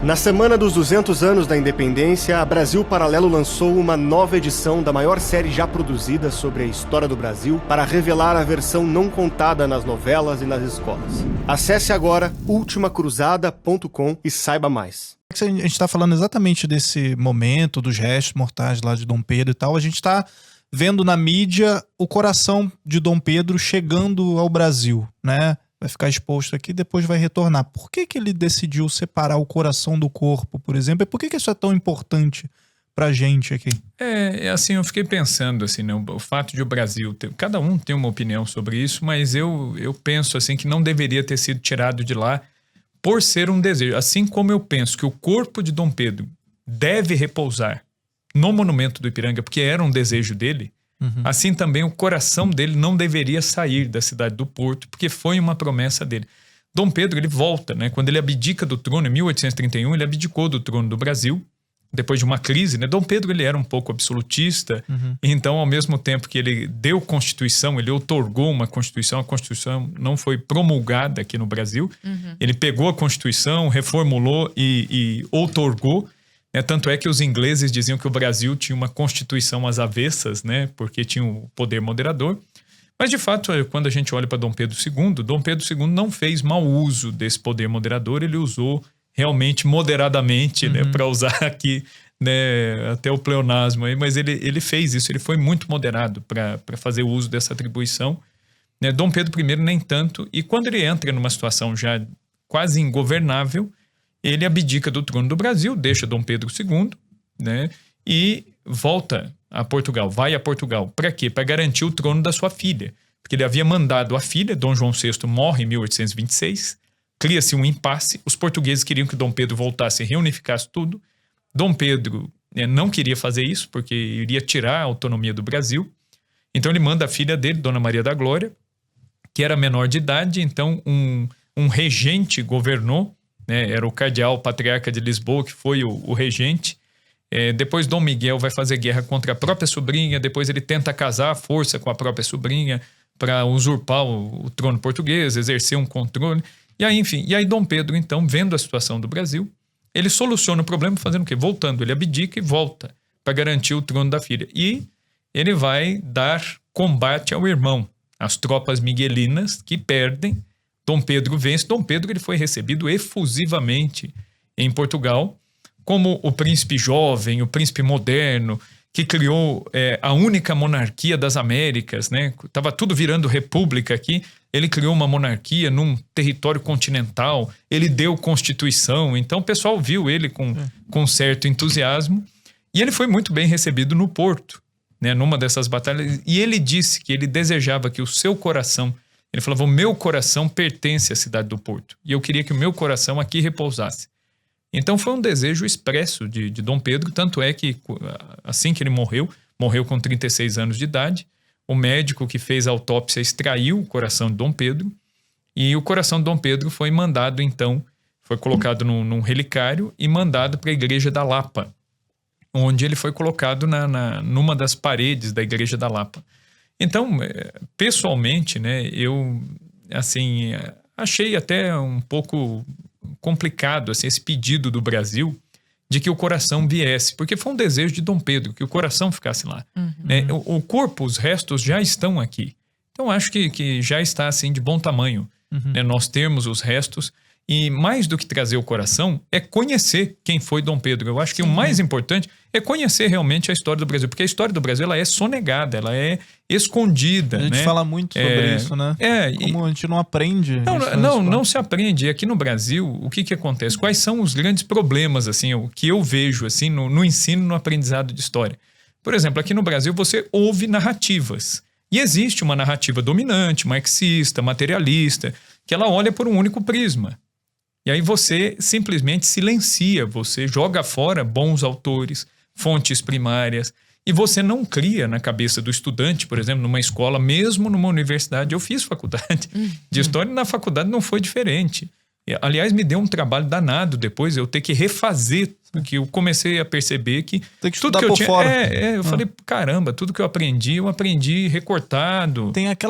Na semana dos 200 anos da independência, a Brasil Paralelo lançou uma nova edição da maior série já produzida sobre a história do Brasil para revelar a versão não contada nas novelas e nas escolas. Acesse agora ultimacruzada.com e saiba mais. A gente está falando exatamente desse momento, dos restos mortais lá de Dom Pedro e tal. A gente está vendo na mídia o coração de Dom Pedro chegando ao Brasil, né? Vai ficar exposto aqui e depois vai retornar. Por que ele decidiu separar o coração do corpo, por exemplo? E por que isso é tão importante pra gente aqui? Assim, eu fiquei pensando, assim, né, o fato de o Brasil ter... Cada um tem uma opinião sobre isso, mas eu penso, assim, que não deveria ter sido tirado de lá por ser um desejo. Assim como eu penso que o corpo de Dom Pedro deve repousar no Monumento do Ipiranga, porque era um desejo dele, assim também o coração dele não deveria sair da cidade do Porto, porque foi uma promessa dele. Dom Pedro, ele volta, né? Quando ele abdica do trono, em 1831, ele abdicou do trono do Brasil, depois de uma crise, né? Dom Pedro, ele era um pouco absolutista, então, ao mesmo tempo que ele deu Constituição, ele outorgou uma Constituição, a Constituição não foi promulgada aqui no Brasil, ele pegou a Constituição, reformulou e outorgou. Tanto é que os ingleses diziam que o Brasil tinha uma constituição às avessas, né, porque tinha o poder moderador. Mas, de fato, quando a gente olha para Dom Pedro II não fez mau uso desse poder moderador, ele usou realmente moderadamente, né, para usar aqui, né, até o pleonasmo aí, mas ele fez isso, ele foi muito moderado para fazer o uso dessa atribuição. Né? Dom Pedro I nem tanto, e quando ele entra numa situação já quase ingovernável, ele abdica do trono do Brasil, deixa Dom Pedro II, né, e volta a Portugal, vai a Portugal. Para quê? Para garantir o trono da sua filha. Porque ele havia mandado a filha, Dom João VI morre em 1826, cria-se um impasse, os portugueses queriam que Dom Pedro voltasse e reunificasse tudo. Dom Pedro não queria fazer isso, porque iria tirar a autonomia do Brasil. Então ele manda a filha dele, Dona Maria da Glória, que era menor de idade, então um regente governou, né, era o cardeal patriarca de Lisboa, que foi o regente. Depois Dom Miguel vai fazer guerra contra a própria sobrinha, depois ele tenta casar à força com a própria sobrinha para usurpar o trono português, exercer um controle. E aí, enfim, Dom Pedro, então, vendo a situação do Brasil, ele soluciona o problema fazendo o quê? Voltando, ele abdica e volta para garantir o trono da filha. E ele vai dar combate ao irmão, as tropas miguelinas que perdem. Dom Pedro vence. Dom Pedro, ele foi recebido efusivamente em Portugal como o príncipe jovem, o príncipe moderno, que criou a única monarquia das Américas, né? Tava tudo virando república aqui. Ele criou uma monarquia num território continental, ele deu Constituição, então o pessoal viu ele com certo entusiasmo, e ele foi muito bem recebido no Porto, né? Numa dessas batalhas, e ele disse que ele desejava que o seu coração... Ele falava, o meu coração pertence à cidade do Porto. E eu queria que o meu coração aqui repousasse. Então foi um desejo expresso de Dom Pedro, tanto é que assim que ele morreu com 36 anos de idade, o médico que fez a autópsia extraiu o coração de Dom Pedro, e o coração de Dom Pedro foi mandado então, foi colocado num relicário e mandado para a Igreja da Lapa, onde ele foi colocado numa das paredes da Igreja da Lapa. Então, pessoalmente, né, eu, assim, achei até um pouco complicado, assim, esse pedido do Brasil de que o coração viesse, porque foi um desejo de Dom Pedro, que o coração ficasse lá. Né? O corpo, os restos já estão aqui. Então, acho que já está, assim, de bom tamanho, né, nós termos os restos. E mais do que trazer o coração, é conhecer quem foi Dom Pedro. Eu acho que o mais importante é conhecer realmente a história do Brasil. Porque a história do Brasil, ela é sonegada, ela é escondida. A gente fala muito sobre isso, né? Como a gente não aprende. Não se aprende. E aqui no Brasil, o que acontece? Quais são os grandes problemas, assim, o que eu vejo, assim, no ensino, no aprendizado de história? Por exemplo, aqui no Brasil, você ouve narrativas. E existe uma narrativa dominante, marxista, materialista, que ela olha por um único prisma. E aí você simplesmente silencia, você joga fora bons autores, fontes primárias, e você não cria na cabeça do estudante, por exemplo, numa escola, mesmo numa universidade. Eu fiz faculdade de História e na faculdade não foi diferente. Aliás, me deu um trabalho danado depois eu ter que refazer, porque eu comecei a perceber que... Tem que estudar por fora. Eu falei, caramba, tudo que eu aprendi recortado. Tem aquela